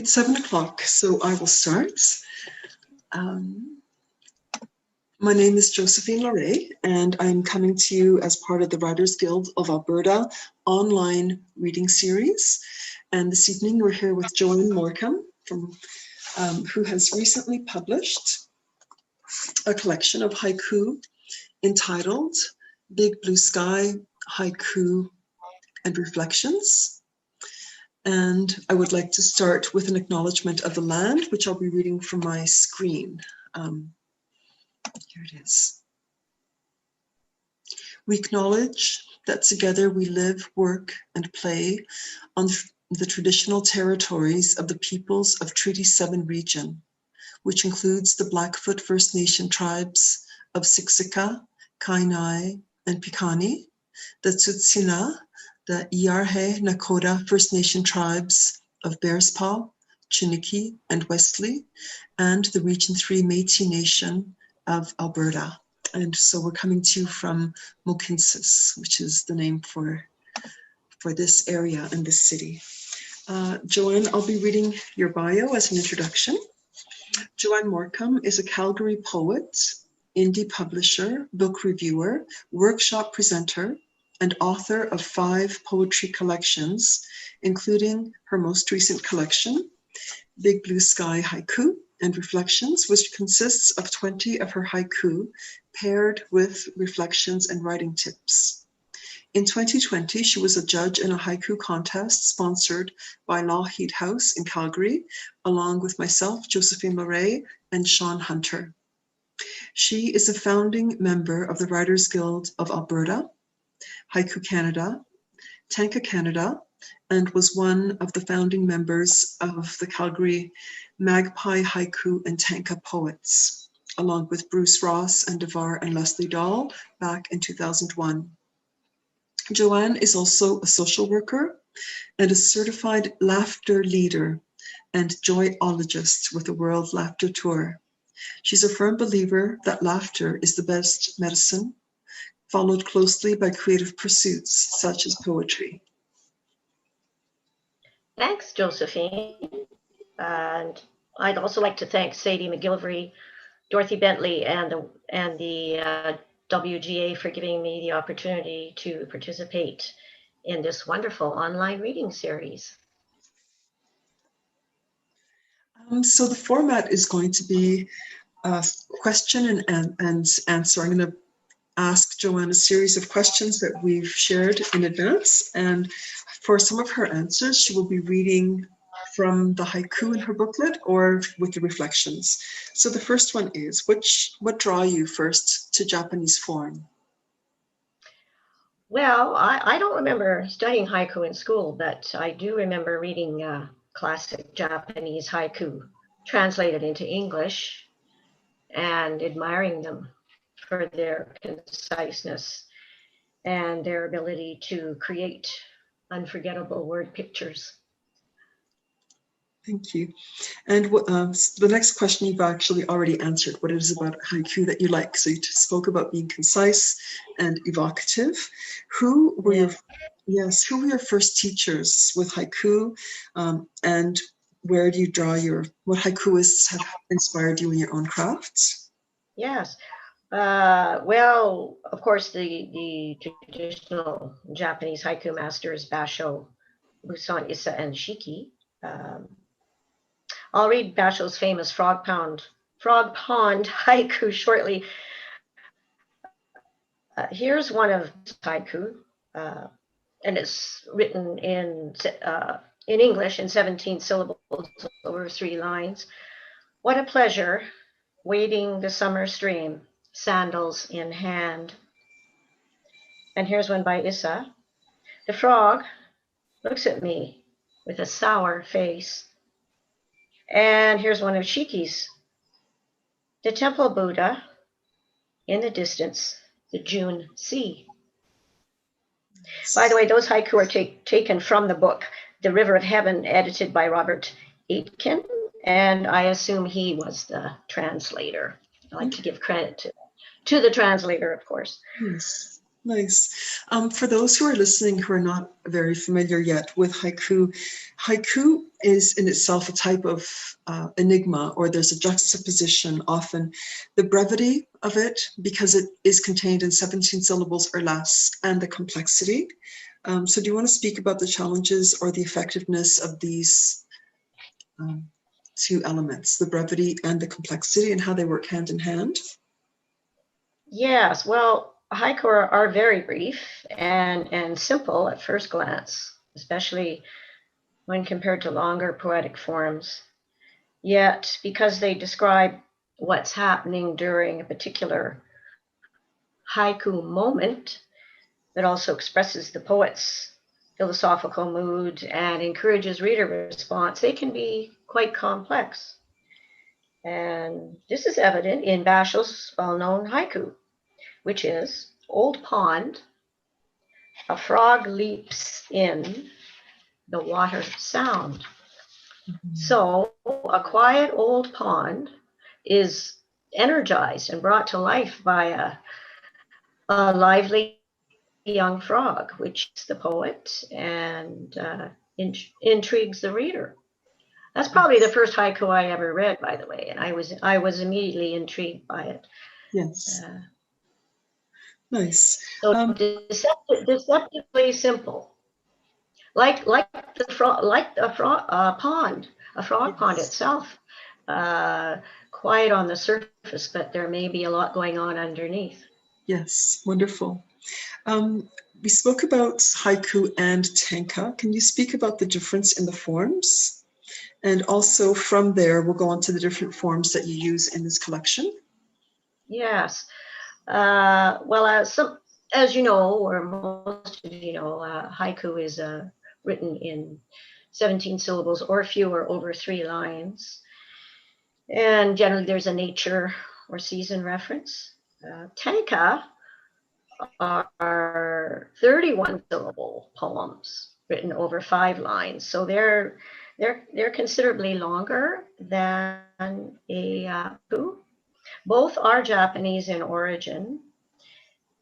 It's 7 o'clock, so I will start. My name is Josephine LoRe, and I'm coming to you as part of the Writers Guild of Alberta online reading series. And this evening we're here with Joanne Morcom, who has recently published a collection of haiku entitled Big Blue Sky, Haiku and Reflections. And I would like to start with an acknowledgement of the land, which I'll be reading from my screen. Here it is. We acknowledge that together we live, work, and play on the traditional territories of the peoples of Treaty 7 region, which includes the Blackfoot First Nation tribes of Siksika, Kainai, and Piikani, the Tsuut'ina, the Iarhe Nakota First Nation tribes of Bearspaw, Chiniki, and Wesley, and the Region 3 Métis Nation of Alberta. And so we're coming to you from Mohkinstsis, which is the name for this area and this city. Joanne, I'll be reading your bio as an introduction. Joanne Morcom is a Calgary poet, indie publisher, book reviewer, workshop presenter, and author of 5 poetry collections, including her most recent collection, Big Blue Sky Haiku and Reflections, which consists of 20 of her haiku paired with reflections and writing tips. In 2020, she was a judge in a haiku contest sponsored by Lougheed House in Calgary, along with myself, Josephine LoRe, and Sean Hunter. She is a founding member of the Writers Guild of Alberta, Haiku Canada, Tanka Canada, and was one of the founding members of the Calgary Magpie Haiku and Tanka Poets, along with Bruce Ross and Devar and Leslie Dahl back in 2001. Joanne is also a social worker and a certified laughter leader and joyologist with the World Laughter Tour. She's a firm believer that laughter is the best medicine, followed closely by creative pursuits such as poetry. Thanks, Josephine. And I'd also like to thank Sadie McGilvery, Dorothy Bentley, and the WGA for giving me the opportunity to participate in this wonderful online reading series. So the format is going to be question and answer. I'm going to ask Joanne a series of questions that we've shared in advance, and for some of her answers, she will be reading from the haiku in her booklet or with the reflections. So the first one is, what draw you first to Japanese form? Well, I don't remember studying haiku in school, but I do remember reading classic Japanese haiku translated into English and admiring them for their conciseness and their ability to create unforgettable word pictures. Thank you. And the next question you've actually already answered, what it is about haiku that you like. So you spoke about being concise and evocative. Who were your first teachers with haiku, and where do you draw what haikuists have inspired you in your own crafts? Yes. Well, of course, the traditional Japanese haiku masters, Basho, Busan Issa, and Shiki. I'll read Basho's famous Frog Pond haiku shortly. Here's one of haiku, and it's written in English in 17 syllables over 3 lines. What a pleasure, wading the summer stream, sandals in hand. And here's one by Issa. The frog looks at me with a sour face. And here's one of Shiki's. The temple Buddha, in the distance, the June sea. By the way, those haiku are taken from the book, The River of Heaven, edited by Robert Aitken, and I assume he was the translator. I like to give credit to the translator, of course. Yes. Nice. For those who are listening who are not very familiar yet with haiku, haiku is in itself a type of enigma, or there's a juxtaposition often. The brevity of it, because it is contained in 17 syllables or less, and the complexity. So do you want to speak about the challenges or the effectiveness of these two elements, the brevity and the complexity, and how they work hand in hand? Yes, well, haiku are very brief and simple at first glance, especially when compared to longer poetic forms. Yet, because they describe what's happening during a particular haiku moment, that also expresses the poet's philosophical mood and encourages reader response, they can be quite complex. And this is evident in Basho's well-known haiku, which is Old Pond, a frog leaps in, the water sound. So a quiet old pond is energized and brought to life by a lively young frog, which is the poet and intrigues the reader. That's probably the first haiku I ever read, by the way, and I was immediately intrigued by it. Yes. Nice. So deceptively simple, like the frog, like a frog pond, a frog pond itself. Quiet on the surface, but there may be a lot going on underneath. Yes, wonderful. We spoke about haiku and tanka. Can you speak about the difference in the forms? And also from there, we'll go on to the different forms that you use in this collection. Yes. Well, as you know, or most of you know, haiku is written in 17 syllables or fewer over 3 lines. And generally there's a nature or season reference. Tanka are 31 syllable poems written over 5 lines. So they're considerably longer than a haiku. Both are Japanese in origin.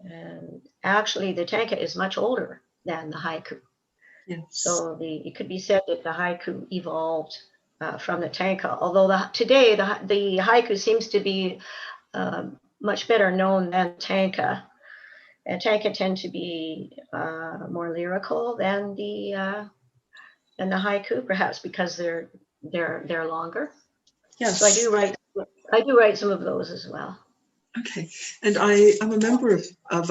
And actually the tanka is much older than the haiku. Yes. So it could be said that the haiku evolved from the tanka, although today the haiku seems to be much better known than tanka. And tanka tend to be more lyrical than the haiku, perhaps because they're longer. Yes. So I do write some of those as well. Okay, and I'm a member of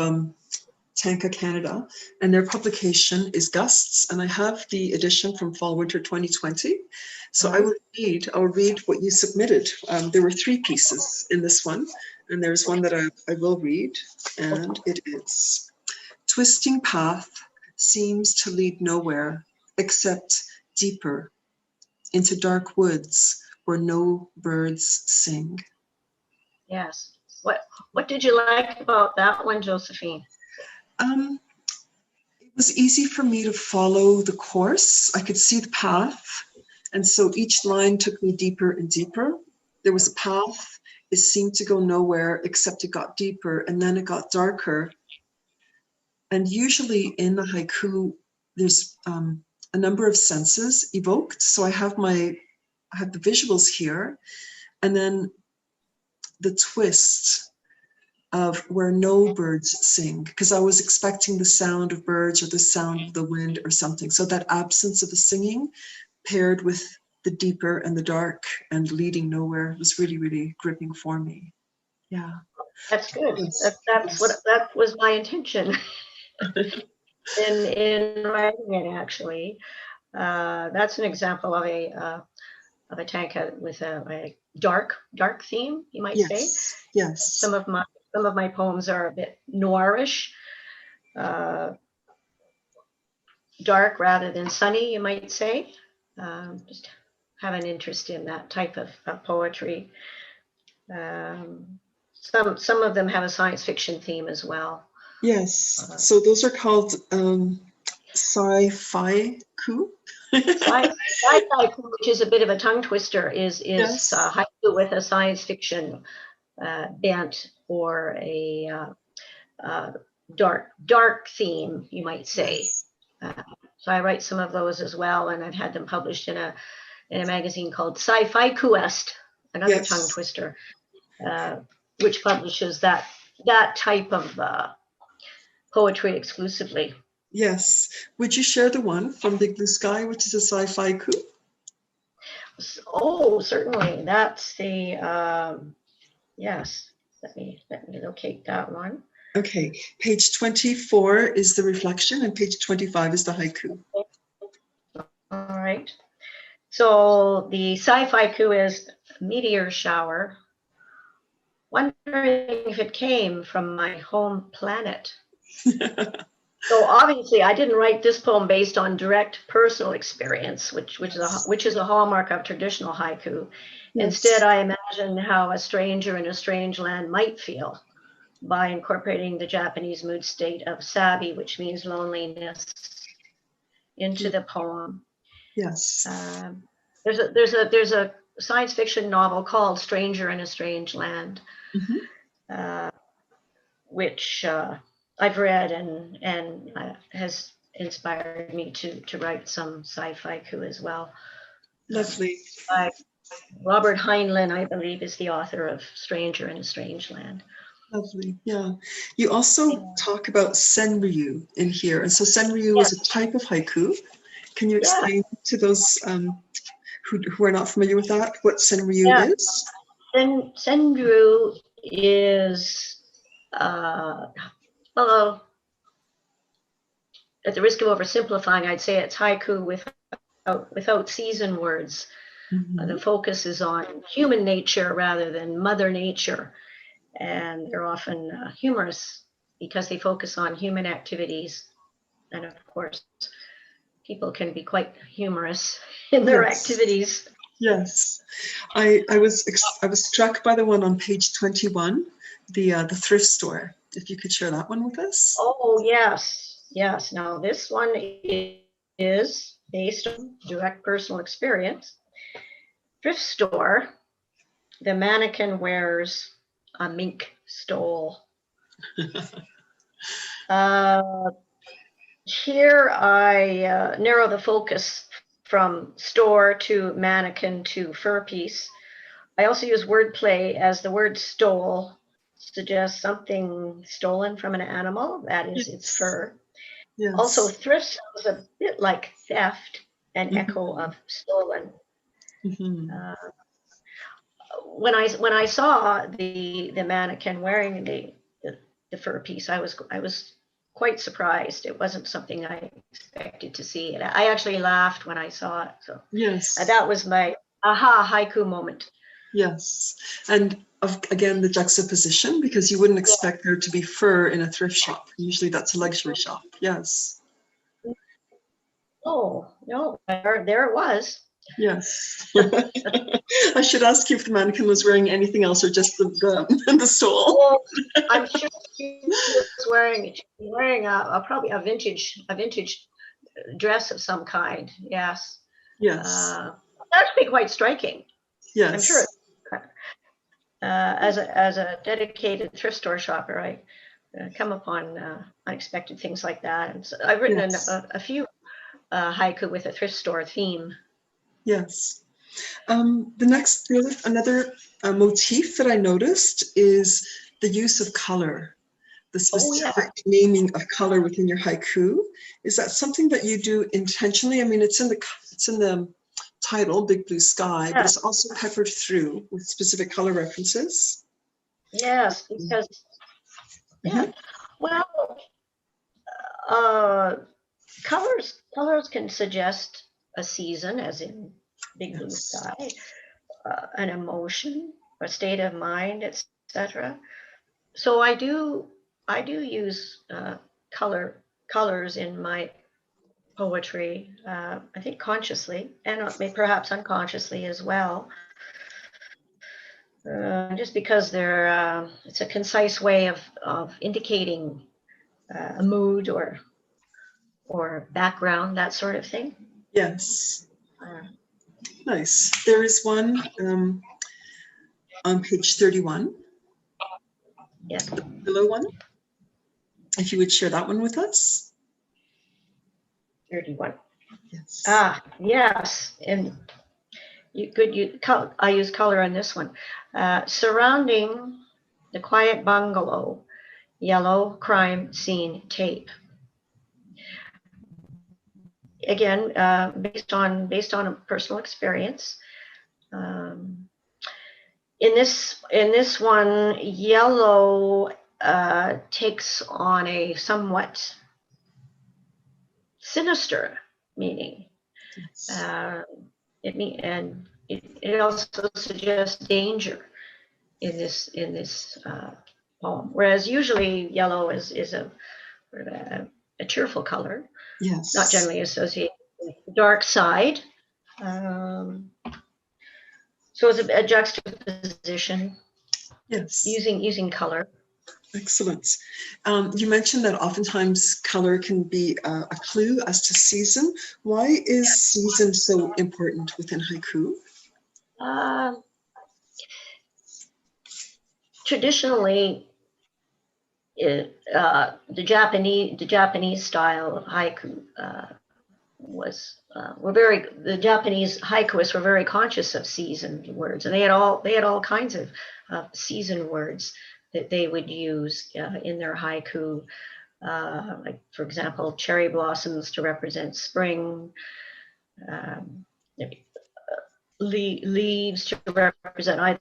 Tanka Canada, and their publication is Gusts, and I have the edition from Fall Winter 2020. So I'll read what you submitted. There were 3 pieces in this one, and there's one that I will read, and it is: twisting path seems to lead nowhere except deeper into dark woods where no birds sing. Yes. What did you like about that one, Josephine? It was easy for me to follow the course. I could see the path. And so each line took me deeper and deeper. There was a path. It seemed to go nowhere, except it got deeper, and then it got darker. And usually in the haiku, there's a number of senses evoked. So I have the visuals here, and then the twist of where no birds sing, because I was expecting the sound of birds or the sound of the wind or something. So that absence of the singing paired with the deeper and the dark and leading nowhere was really, really gripping for me. Yeah. That's good. That was my intention in writing it, actually. That's an example of a tanka with a dark theme, you might say. Yes. Some of my poems are a bit noirish, dark rather than sunny, you might say. Just have an interest in that type of poetry. Some of them have a science fiction theme as well. Yes. So those are called sci-fi haiku. Sci-fi haiku, which is a bit of a tongue twister, is haiku with a science fiction bent or a dark theme, you might say. Yes. So I write some of those as well, and I've had them published in a magazine called Sci-Fi Quest, another Yes. tongue twister, which publishes that type of poetry exclusively. Yes. Would you share the one from Big Blue Sky, which is a sci-fi haiku? Oh, certainly. That's the yes. Let me locate that one. Okay. Page 24 is the reflection, and page 25 is the haiku. All right. So the sci-fi haiku is meteor shower. Wondering if it came from my home planet. So obviously, I didn't write this poem based on direct personal experience, which is a hallmark of traditional haiku. Yes. Instead, I imagine how a stranger in a strange land might feel by incorporating the Japanese mood state of sabi, which means loneliness, into the poem. Yes. There's a science fiction novel called Stranger in a Strange Land, which I've read and has inspired me to write some sci-fi haiku as well. Lovely. Robert Heinlein, I believe, is the author of Stranger in a Strange Land. Lovely. Yeah. You also talk about senryu in here. And so senryu is a type of haiku. Can you explain to those who are not familiar with that what senryu is? Senryu is, well, at the risk of oversimplifying, I'd say it's haiku without season words. The focus is on human nature rather than Mother Nature. And they're often humorous because they focus on human activities. And of course, people can be quite humorous in their activities. Yes. I was struck by the one on page 21, the thrift store. If you could share that one with us. Oh, yes. Yes. Now, this one is based on direct personal experience. Thrift store, the mannequin wears a mink stole. Here I narrow the focus from store to mannequin to fur piece. I also use wordplay, as the word stole suggests something stolen from an animal, that is its fur. Yes. Also, thrift sounds a bit like theft, an echo of stolen. When I saw the mannequin wearing the fur piece, I was quite surprised. It wasn't something I expected to see. And I actually laughed when I saw it. So that was my aha haiku moment. Yes. And again, the juxtaposition, because you wouldn't expect there to be fur in a thrift shop. Usually that's a luxury shop. Yes. Oh, no, there it was. Yes. I should ask you if the mannequin was wearing anything else or just the stole. Well, I'm sure she was wearing probably a vintage dress of some kind. Yes. Yes. Actually quite striking. Yes. I'm sure. As a dedicated thrift store shopper, I come upon unexpected things like that. And so I've written a few haiku with a thrift store theme. Yes. Another motif that I noticed is the use of color, the specific naming of color within your haiku. Is that something that you do intentionally? I mean, it's in the title, Big Blue Sky, but it's also peppered through with specific color references. Yes, because well, colors can suggest a season, as in Big Blue Sky, an emotion, a state of mind, etc. So I do use colors in my poetry. I think consciously and perhaps unconsciously as well. Just because it's a concise way of indicating a mood or background, that sort of thing. Yes. Nice. There is one on page 31. Yes. The below one. If you would share that one with us. 31. Yes. Yes, and I use color on this one. Surrounding the quiet bungalow, yellow crime scene tape. Again, based on a personal experience. In this one, yellow takes on a somewhat sinister meaning. Yes. It also suggests danger in this poem. Whereas usually yellow is a cheerful color, Yes. not generally associated with the dark side. So it's a juxtaposition. Yes. Using color. Excellent. You mentioned that oftentimes color can be a clue as to season. Why is season so important within haiku? Traditionally, the Japanese style of haiku the Japanese haikuists were very conscious of season words, and they had all kinds of season words that they would use in their haiku. Like, for example, cherry blossoms to represent spring, leaves to represent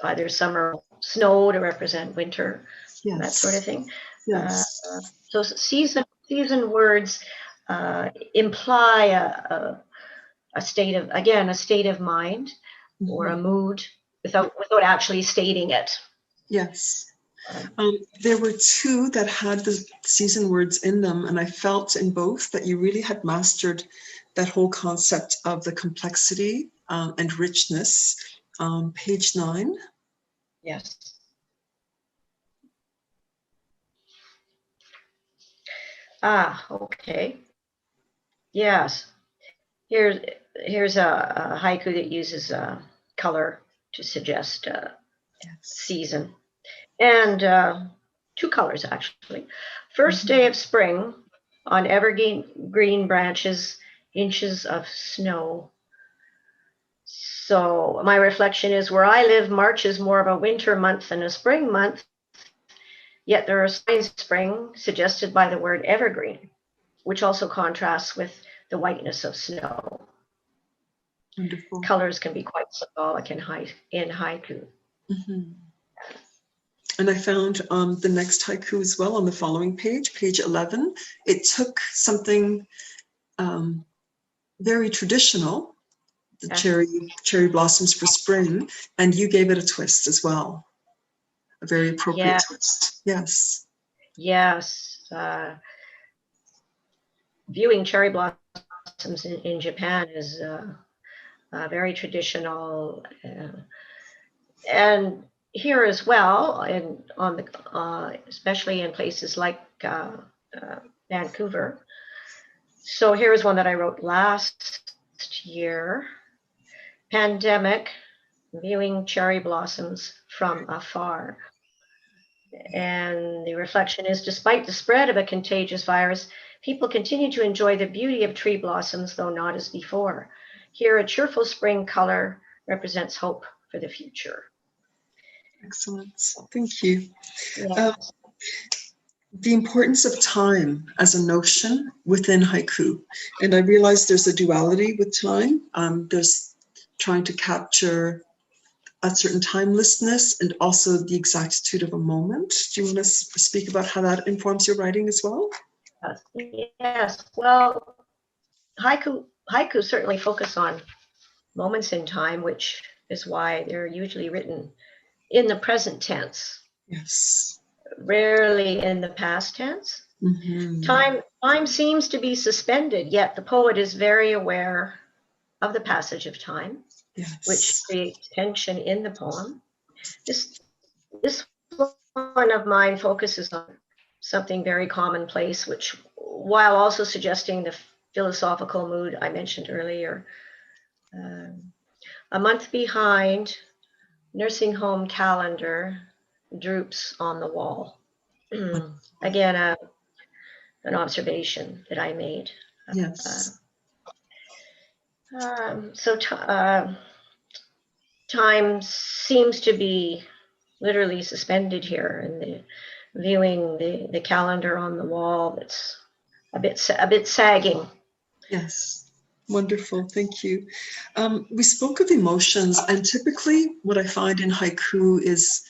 either summer, snow to represent winter, Yes. that sort of thing. Yes. So season words imply a state of mind or a mood without actually stating it. Yes. There were two that had the season words in them, and I felt in both that you really had mastered that whole concept of the complexity and richness. Page 9. Yes. Okay. Yes. Here's a haiku that uses color to suggest season, and two colors actually. First day of spring, on evergreen green branches, inches of snow. So my reflection is, where I live, March is more of a winter month than a spring month, yet there are signs of spring suggested by the word evergreen, which also contrasts with the whiteness of snow. Wonderful. Colors can be quite symbolic in haiku. And I found the next haiku as well on the following page, page 11. It took something very traditional, the cherry blossoms for spring, and you gave it a twist as well. A very appropriate twist. Yes. Yes. Viewing cherry blossoms in Japan is very traditional, and here as well, and especially in places like Vancouver. So here's one that I wrote last year. Pandemic, viewing cherry blossoms from afar. And the reflection is, despite the spread of a contagious virus, people continue to enjoy the beauty of tree blossoms, though not as before. Here, a cheerful spring color represents hope for the future. Excellent. Thank you. Yeah. The importance of time as a notion within haiku. And I realize there's a duality with time. There's trying to capture a certain timelessness and also the exactitude of a moment. Do you want to speak about how that informs your writing as well? Yes. Well, haiku certainly focus on moments in time, which is why they're usually written in the present tense. Yes. Rarely in the past tense. Time seems to be suspended, yet the poet is very aware of the passage of time, which creates tension in the poem. This one of mine focuses on something very commonplace, which, while also suggesting the philosophical mood I mentioned earlier. A month behind, nursing home calendar droops on the wall. Again, an observation that I made. Yes. So time seems to be literally suspended here, and viewing the calendar on the wall, that's a bit sagging. Yes. Wonderful. Thank you. We spoke of emotions, and typically what I find in haiku is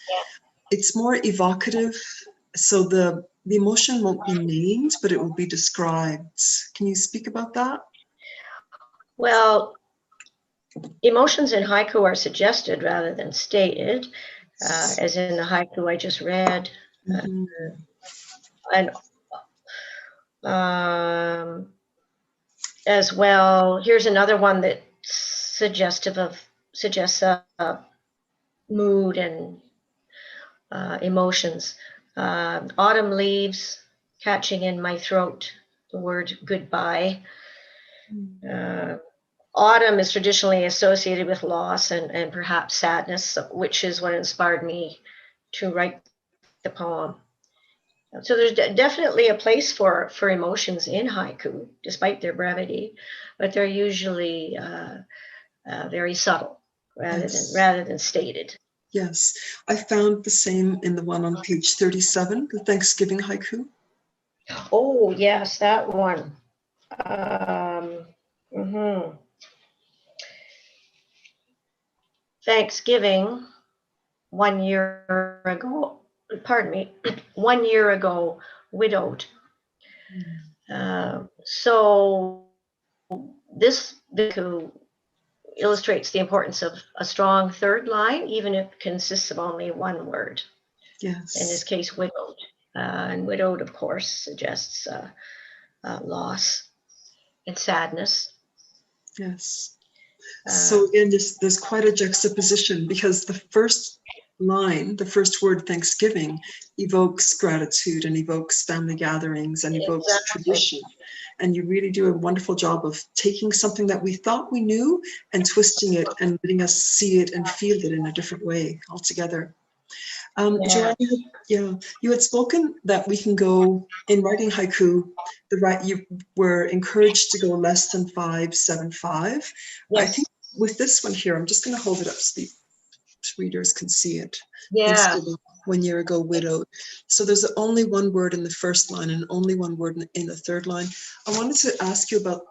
it's more evocative. So the emotion won't be named, but it will be described. Can you speak about that? Well, emotions in haiku are suggested rather than stated, as in the haiku I just read. Mm-hmm. And as well, here's another one that suggests mood and emotions. Autumn leaves catching in my throat, the word goodbye. Autumn is traditionally associated with loss and perhaps sadness, which is what inspired me to write the poem. So there's definitely a place for emotions in haiku, despite their brevity, but they're usually very subtle rather than stated. Yes, I found the same in the one on page 37, the Thanksgiving haiku. Oh, yes, that one. Thanksgiving 1 year ago, pardon me, 1 year ago, widowed. So this haiku illustrates the importance of a strong third line, even if it consists of only one word. Yes. In this case, widowed. And widowed, of course, suggests loss and sadness. Yes. So again, there's quite a juxtaposition, because the first line, the first word, Thanksgiving, evokes gratitude and evokes family gatherings and evokes tradition. And you really do a wonderful job of taking something that we thought we knew and twisting it and letting us see it and feel it in a different way altogether. Joanne, you had spoken that we can go, in writing haiku, you were encouraged to go less than 575. Yes. I think with this one here, I'm just going to hold it up so the readers can see it. Yeah. Thanksgiving 1 year ago, widowed. So there's only one word in the first line and only one word in the third line. I wanted to ask you about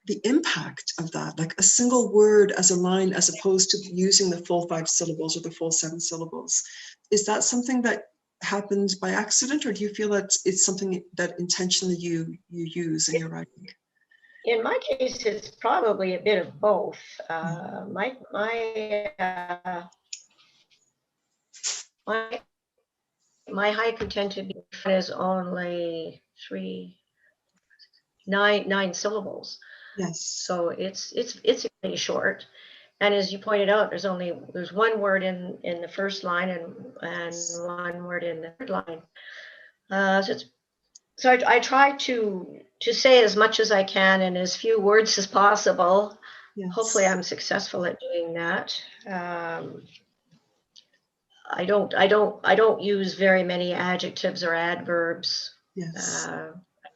the impact of that, like a single word as a line, as opposed to using the full 5 syllables or the full 7 syllables. Is that something that happened by accident, or do you feel that it's something that intentionally you use in your writing? In my case, it's probably a bit of both. My haiku tend to be is only nine syllables. Yes. So it's really short. And as you pointed out, there's one word in the first line and one word in the third line. So I try to say as much as I can in as few words as possible. Yes. Hopefully I'm successful at doing that. I don't use very many adjectives or adverbs. Yes. I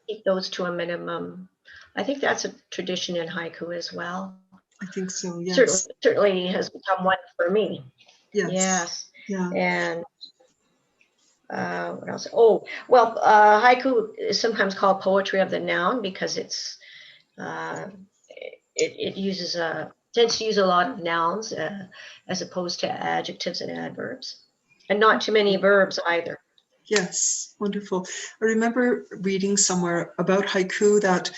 keep those to a minimum. I think that's a tradition in haiku as well. I think so, yes. Certainly has become one for me. Yes. Yes. Yeah. And what else? Oh, well, haiku is sometimes called poetry of the noun because it tends to use a lot of nouns as opposed to adjectives and adverbs, and not too many verbs either. Yes, wonderful. I remember reading somewhere about haiku that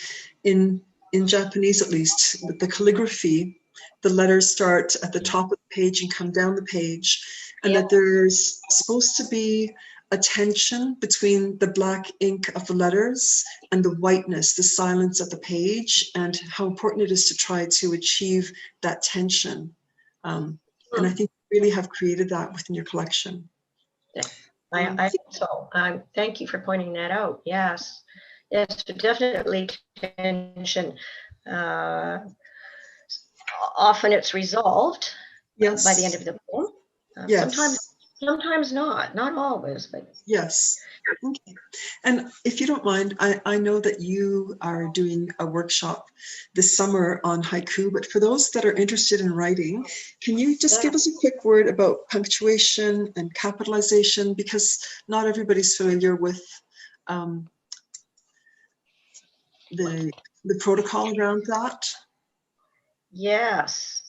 in Japanese, at least, with the calligraphy, the letters start at the top of the page and come down the page, and that there's supposed to be a tension between the black ink of the letters and the whiteness, the silence of the page, and how important it is to try to achieve that tension. And I think you really have created that within your collection. Yeah. I think so. Thank you for pointing that out. Yes, definitely tension. Often it's resolved by the end of the poem. Yes. Sometimes Sometimes not always, but Yes. Okay. And if you don't mind, I know that you are doing a workshop this summer on haiku, but for those that are interested in writing, can you just yeah. give us a quick word about punctuation and capitalization? Because not everybody's familiar with um, the protocol around that. Yes.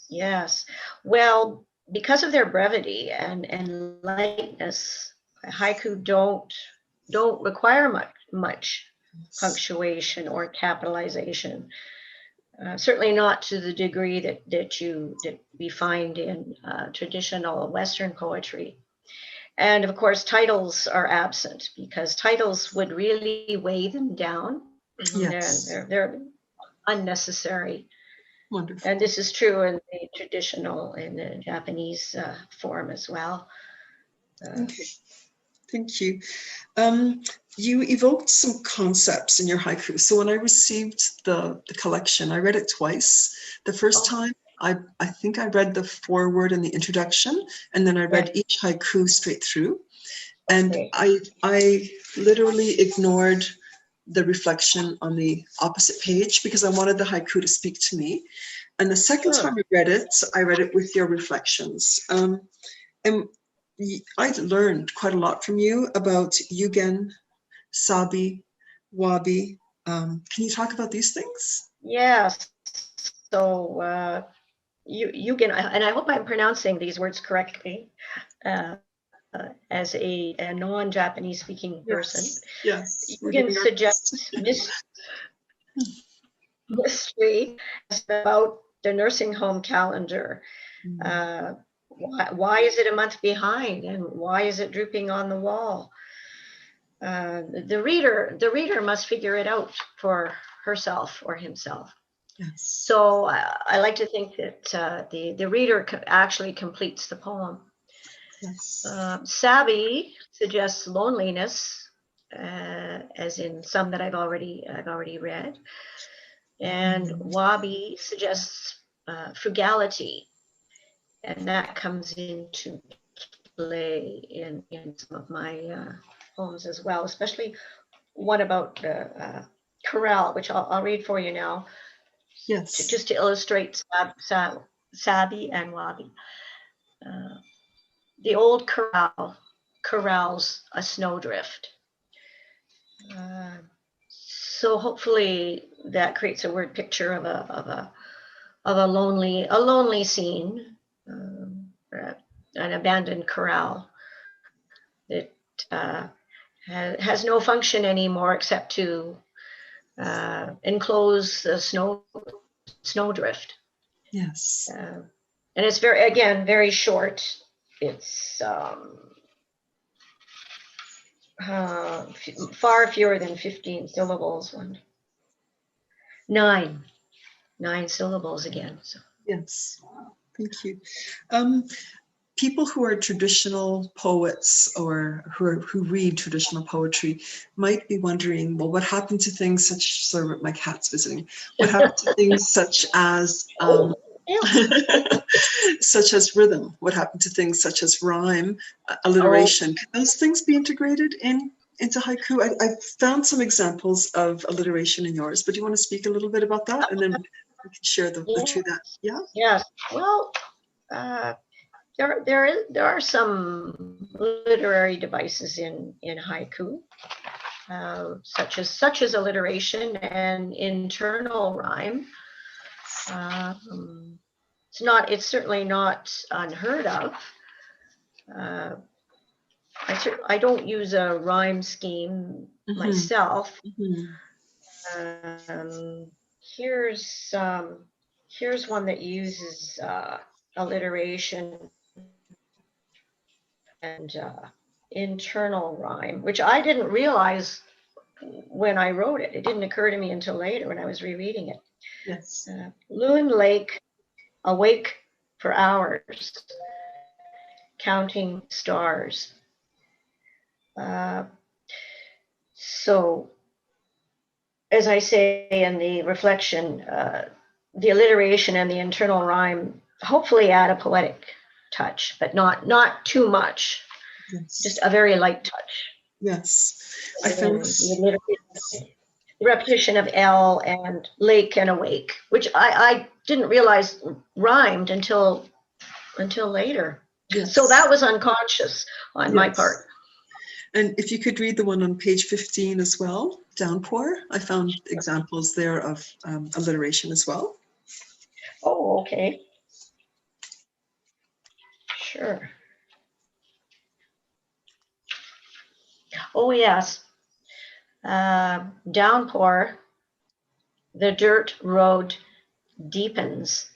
Well, because of their brevity and lightness, haiku don't require much punctuation or capitalization. Certainly not to the degree that we find in traditional Western poetry. And of course, titles are absent because titles would really weigh them down. Yes. They're unnecessary. And Wonderful. this is true in the traditional, in the Japanese form as well. Okay. Thank you. Um, you evoked some concepts in your haiku. So when I received the collection, I read it twice. The first Oh, time, I think I read the foreword and the introduction, and then I read right. each haiku straight through. And Okay. I literally ignored the reflection on the opposite page because I wanted the haiku to speak to me. And the second Huh. time I read it with your reflections. And I learned quite a lot from you about yugen, sabi, wabi. Can you talk about these things? Yes. So you can, and I hope I'm pronouncing these words correctly, uh, as a non-Japanese speaking person. Yes, yes, we're Yugen doing our best. suggests mystery about the nursing home calendar. Mm, Uh, why is it a month behind, and why is it drooping on the wall? The reader must figure it out for herself or himself. yes, So I like to think that the reader actually completes the poem. yes. Sabi suggests loneliness, as in some that I've already read, and Mhm. wabi suggests frugality, and that comes into play in some of my poems as well, especially one about the corral, which I'll read for you now, Yes, just to illustrate sabi and wabi. Uh, the old corral corrals a snowdrift. Uh, so hopefully that creates a word picture of a lonely scene, an abandoned corral that uh, has no function anymore except to enclose the snowdrift. yes, And it's very short. It's far fewer than 15 syllables. Nine, nine syllables again. So. yes. Thank you. Um, People who are traditional poets or who read traditional poetry might be wondering, well, what happened to things such, sorry, my cat's visiting, what happened to things such as Oh, yes. such as rhythm? What happened to things such as rhyme, Oh, alliteration? Can those things be integrated into haiku? I found some examples of alliteration in yours, but do you want to speak a little bit about that, and then we can share the yeah, two that, yeah? yes. Well, uh, there are some literary devices in haiku, such as alliteration and internal rhyme. Um, it's certainly not unheard of. Uh, I don't use a rhyme scheme Mm-hmm. myself. Mm-hmm. Um, here's um, here's one that uses alliteration and internal rhyme, which I didn't realize when I wrote it. It didn't occur to me until later when I was rereading it. Yes. Loon Lake, awake for hours, counting stars. Uh, so, as I say in the reflection, the alliteration and the internal rhyme hopefully add a poetic touch, but not too much. Yes. just a very light touch. Yes. I And found, the repetition of L and lake and awake, which I didn't realize rhymed until later. yes. So that was unconscious on my Yes. part. And if you could read the one on page 15 as well, downpour, I found examples there of alliteration as well. Oh, okay. Sure. Oh, yes. Downpour, the dirt road deepens.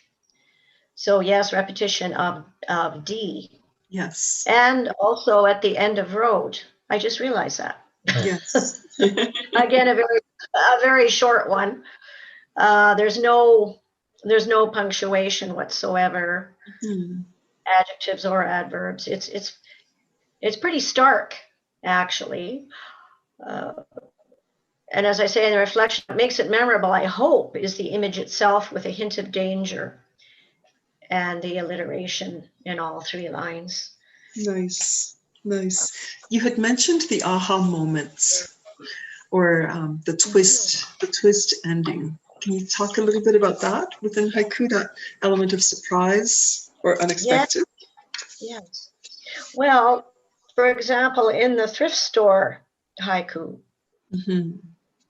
So yes, repetition of D. Yes. And also at the end of road. I just realized that. Yes. Again, a very short one. There's no punctuation whatsoever, adjectives or adverbs. It's pretty stark, actually. And as I say in the reflection, what makes it memorable, I hope, is the image itself with a hint of danger and the alliteration in all 3 lines. Nice. Nice. You had mentioned the aha moments, or the twist ending. Can you talk a little bit about that within haiku, that element of surprise or unexpected? Yes. Well, for example, in the thrift store haiku,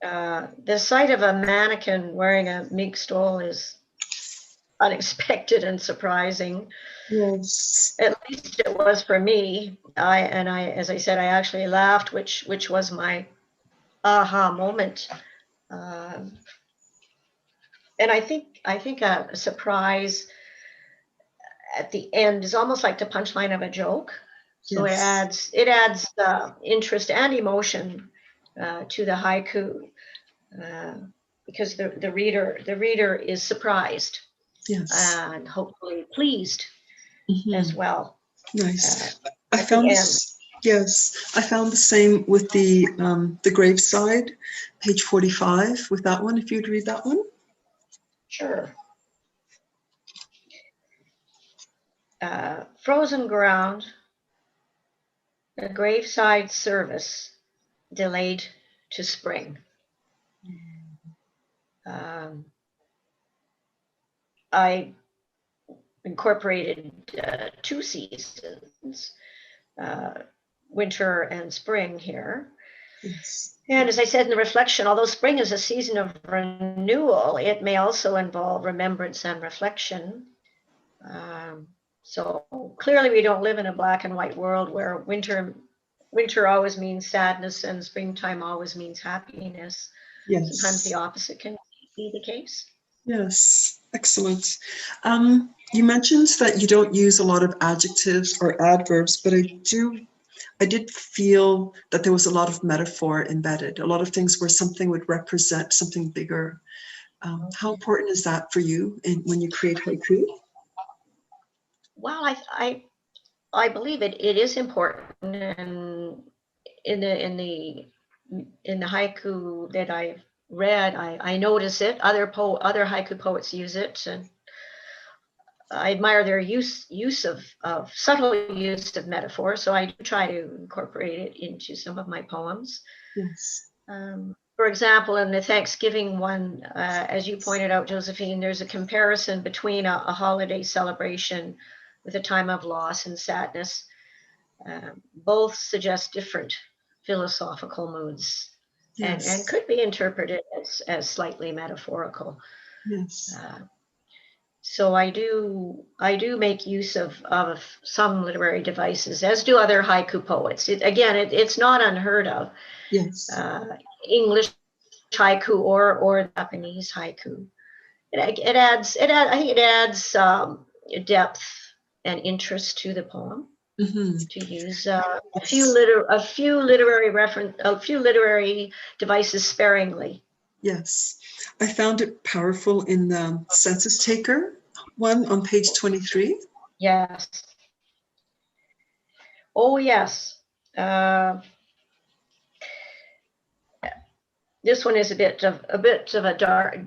the sight of a mannequin wearing a mink stole is unexpected and surprising. Yes. At least it was for me. As I said, I actually laughed, which was my aha moment. And I think a surprise at the end is almost like the punchline of a joke. So Yes. it adds interest and emotion to the haiku, because the reader is surprised and hopefully pleased as well. Nice. I At the found end. this. Yes, I found the same with the graveside, page 45. With that one, if you'd read that one. Sure. Frozen ground, a graveside service delayed to spring. I incorporated 2 seasons, winter and spring here. Yes. And as I said in the reflection, although spring is a season of renewal, it may also involve remembrance and reflection. So clearly we don't live in a black and white world where winter always means sadness and springtime always means happiness. Yes. Sometimes the opposite can be the case. Yes, excellent. You mentioned that you don't use a lot of adjectives or adverbs, but I did feel that there was a lot of metaphor embedded, a lot of things where something would represent something bigger. How important is that for you when you create haiku? Well, I believe it is important, and in the haiku that I've read, I notice it. Other haiku poets use it, and I admire their use of subtle use of metaphor. So I do try to incorporate it into some of my poems. Yes. For example, in the Thanksgiving one, as you pointed out, Josephine, there's a comparison between a holiday celebration with a time of loss and sadness. Both suggest different philosophical moods, Yes. and could be interpreted as slightly metaphorical. Yes. So I do make use of some literary devices, as do other haiku poets. It's not unheard of. Yes. English haiku or Japanese haiku. I think it adds depth and interest to the poem. To use a few literary devices sparingly. Yes, I found it powerful in the census taker one on page 23. Yes. Oh yes. This one is a bit of a dark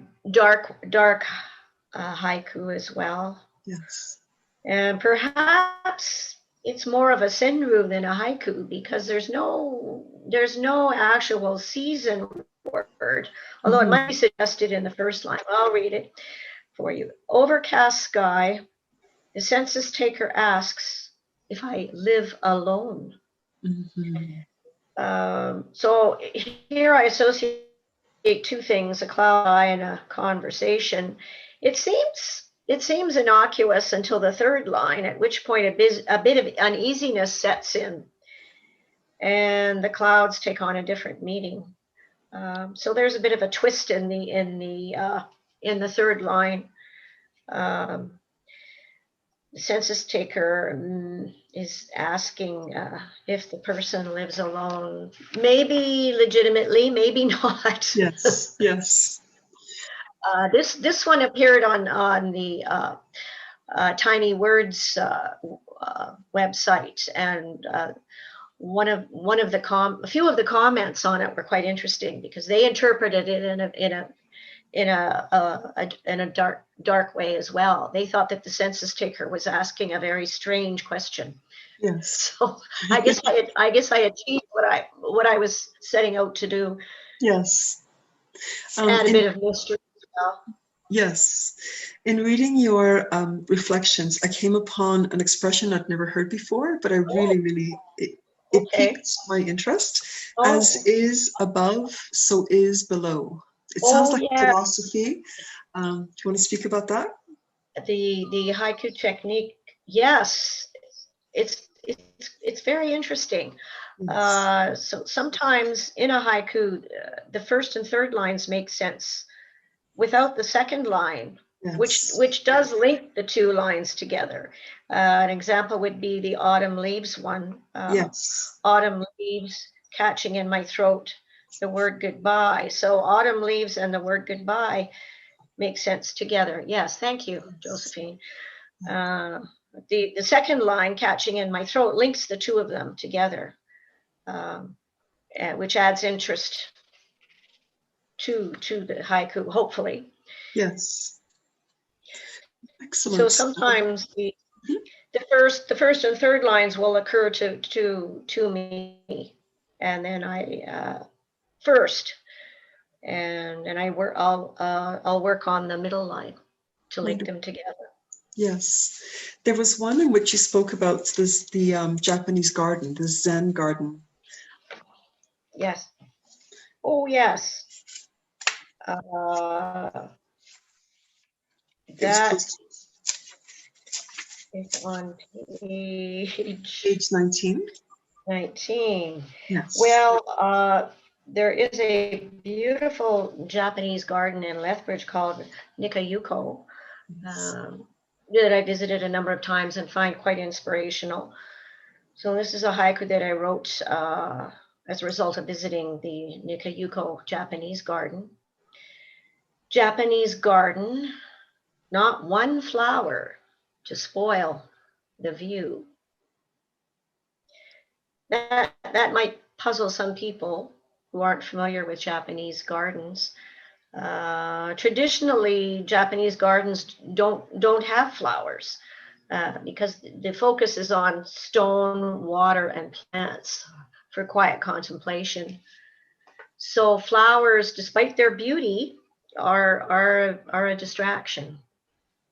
haiku as well. Yes. And perhaps it's more of a senru than a haiku, because there's no actual season word, although it might be suggested in the first line. I'll read it for you. Overcast sky, the census taker asks if I live alone. So here I associate two things: a cloud eye and a conversation. It seems innocuous until the third line, at which point a bit of uneasiness sets in, and the clouds take on a different meaning. So there's a bit of a twist in the third line. The census taker is asking if the person lives alone. Maybe legitimately, maybe not. Yes, yes. This one appeared on the Tiny Words website, and a few of the comments on it were quite interesting, because they interpreted it in a dark way as well. They thought that the census taker was asking a very strange question. Yes. So I guess I achieved what I was setting out to do. Yes. Add a bit of mystery as well. Yes. In reading your reflections, I came upon an expression I'd never heard before, but I really, it piqued my interest. As is above, so is below. It sounds like philosophy. Do you want to speak about that? The haiku technique, yes, it's very interesting. Yes. So sometimes in a haiku, the first and third lines make sense without the second line, Yes. which does link the two lines together. An example would be the autumn leaves one. Yes. Autumn leaves catching in my throat the word goodbye. So autumn leaves and the word goodbye make sense together. Yes, thank you, Josephine. The second line, catching in my throat, links the two of them together, which adds interest to the haiku, hopefully. Yes. Excellent. So sometimes the first and third lines will occur to me, and then I first, and then I'll work on the middle line to link them together. Yes. There was one in which you spoke about the Japanese garden, the Zen garden. Yes. Oh, yes. That is on page 19. 19. Yes. Well, there is a beautiful Japanese garden in Lethbridge called Nikayuko that I visited a number of times and find quite inspirational. So this is a haiku that I wrote as a result of visiting the Nikayuko Japanese garden. Japanese garden, not one flower to spoil the view. That might puzzle some people who aren't familiar with Japanese gardens. Traditionally, Japanese gardens don't have flowers because the focus is on stone, water, and plants for quiet contemplation. So flowers, despite their beauty, are a distraction.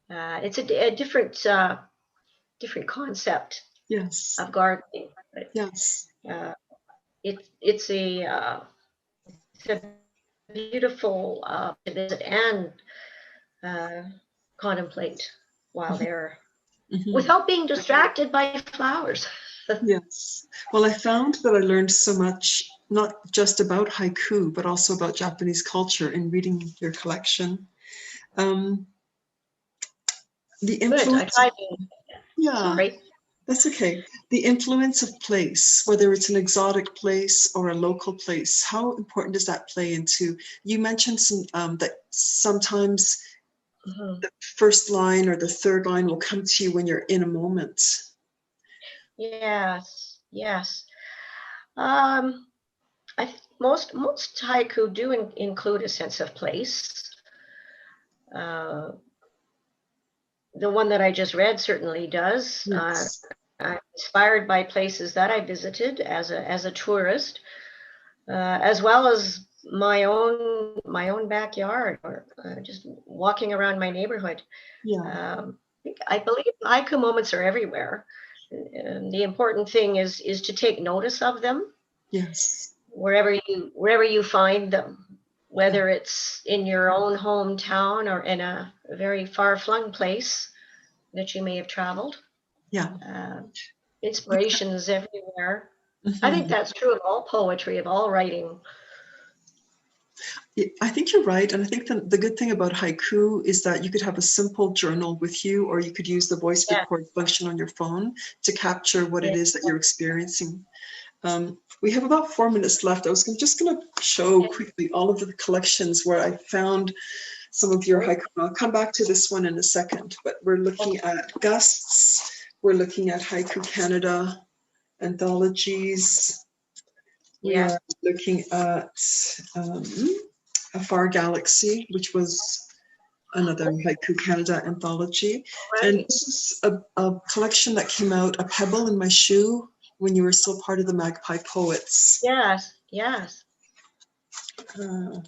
It's a different concept. Yes. Of gardening. But, yes. It's a beautiful to visit and contemplate while they're without being distracted by flowers. Yes. Well, I found that I learned so much, not just about haiku, but also about Japanese culture in reading your collection. The influence. Good. Yeah. Sorry. That's okay. The influence of place, whether it's an exotic place or a local place, how important does that play into? You mentioned that sometimes the first line or the third line will come to you when you're in a moment. Yes. I think most haiku do include a sense of place. The one that I just read certainly does. Yes. I'm inspired by places that I visited as a tourist, as well as my own backyard, or just walking around my neighborhood. Yeah. I believe haiku moments are everywhere. And the important thing is to take notice of them Yes. wherever you find them, Yeah. whether it's in your own hometown or in a very far-flung place that you may have traveled. Yeah. Uh, Inspiration is everywhere. I think Mhm. that's true of all poetry, of all writing. I think you're right. And I think the good thing about haiku is that you could have a simple journal with you, or you could use the voice Yeah, record function on your phone to capture what yeah, it is that you're experiencing. We have about 4 minutes left. I was just going to show quickly all of the collections where I found some of your haiku. I'll come back to this one in a second, but we're looking at Gusts. We're looking at Haiku Canada anthologies. We yeah. are looking at A Far Galaxy, which was another Haiku Canada anthology. And Right. this is a collection that came out, A Pebble in My Shoe, when you were still part of the Magpie Poets. Yes, yes. Uh,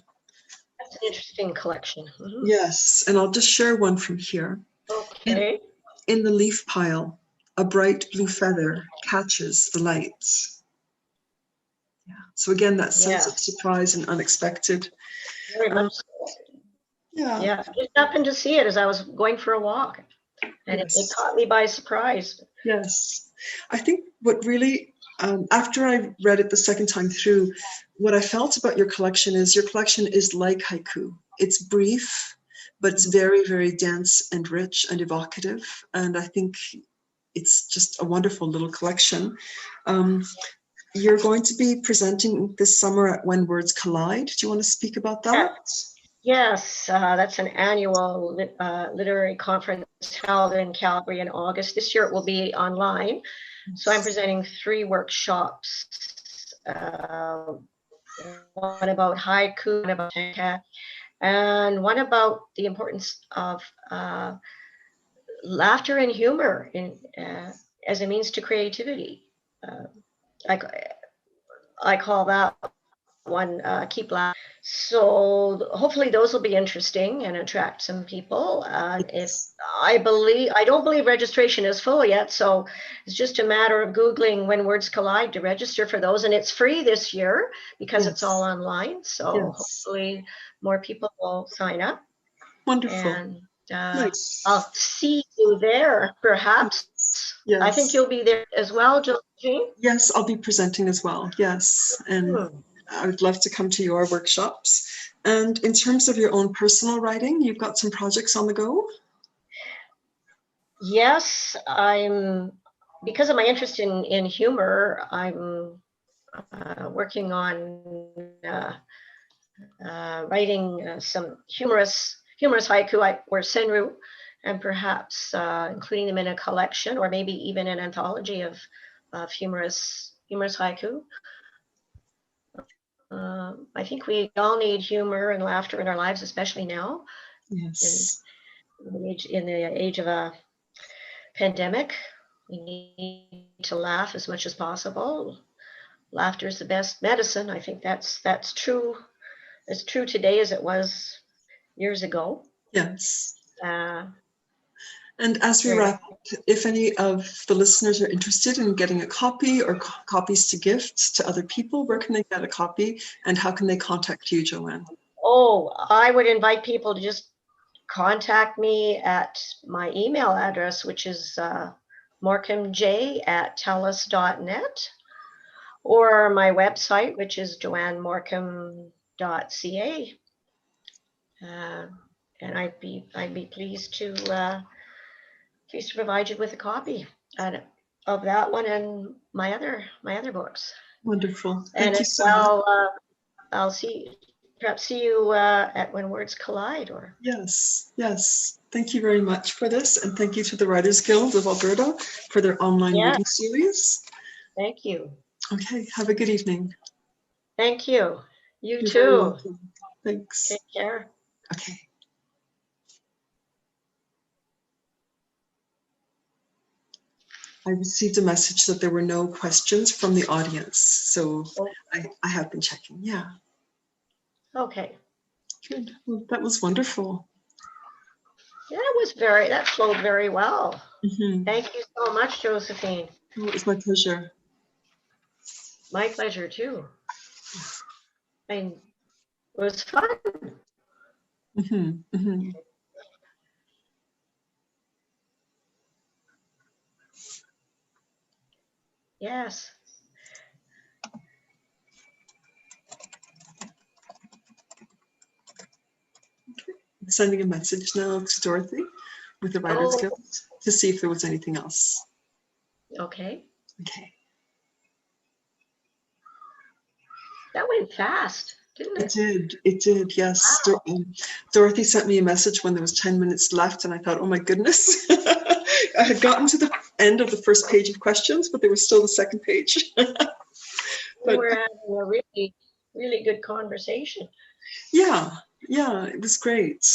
That's an interesting collection. Mhm. yes, and I'll just share one from here. Okay. In the leaf pile, a bright blue feather catches the lights. Yeah. So again, that sense of Yes, surprise and unexpected. very Um, much so. yeah, Yeah, just happened to see it as I was going for a walk, and it yes, caught me by surprise. yes. I think what really, after I read it the second time through, what I felt about your collection is like haiku. It's brief, but it's very, very dense and rich and evocative. And I think it's just a wonderful little collection. Um, You're going to be presenting this summer at When Words Collide. Do you want to speak about Yeah. that? Yes, that's an annual literary conference held in Calgary in August. This year it will be online. So I'm presenting 3 workshops, one about haiku, one about tanka, and one about the importance of laughter and humor as a means to creativity. Uh, I, I call that one keep laughing. So hopefully those will be interesting and attract some people. If Yes. I don't believe registration is full yet, so it's just a matter of Googling When Words Collide to register for those. And it's free this year because it's all Yes. online. So Yes. hopefully more people will sign up. Wonderful. And Nice. I'll see you there, perhaps. I think Yes. you'll be there as well, Josephine. Yes, I'll be presenting as well. Yes. And Hmm. I would love to come to your workshops. And in terms of your own personal writing, you've got some projects on the go? Yes, because of my interest in humor, I'm working on writing some humorous haiku or senru, and perhaps including them in a collection or maybe even an anthology of humorous haiku. I think we all need humor and laughter in our lives, especially now in Yes. the age of a pandemic. We need to laugh as much as possible. Laughter is the best medicine. I think that's true, as true today as it was years ago. Yes. Uh, And as we very much. wrap up, if any of the listeners are interested in getting a copy or copies to gift to other people, where can they get a copy and how can they contact you, Joanne? Oh, I would invite people to just contact me at my email address, which is morcomj@telus.net, or my website, which is joannemorcom.ca. Uh, and I'd be pleased to provide you with a copy of that one and my other books. Wonderful. And Thank you as so much. well, I'll perhaps see you at When Words Collide. Or Yes, yes. Thank you very much for this. And thank you to the Writers Guild of Alberta for their online yeah, reading series. thank you, Okay, have a good evening. thank you. You You're very too. welcome. Thanks. Take care. Okay. I received a message that there were no questions from the audience. So Oh, I have been checking. Yeah. okay. Good. Well, that was wonderful. Yeah, that flowed very well. Mm-hmm. Thank you so much, Josephine. Oh, it was my pleasure. My pleasure too. And it was fun. Mm-hmm. Mm-hmm. Yes. Sending a message now to Dorothy with the Writers Oh, Guild to see if there was anything else. okay. Okay. That went fast, didn't It it? did. It did. Yes. Wow. Dorothy sent me a message when there was 10 minutes left, and I thought, oh my goodness. I had gotten to the end of the first page of questions, but there was still the second page. We But were having a really, really good conversation. yeah, it was great.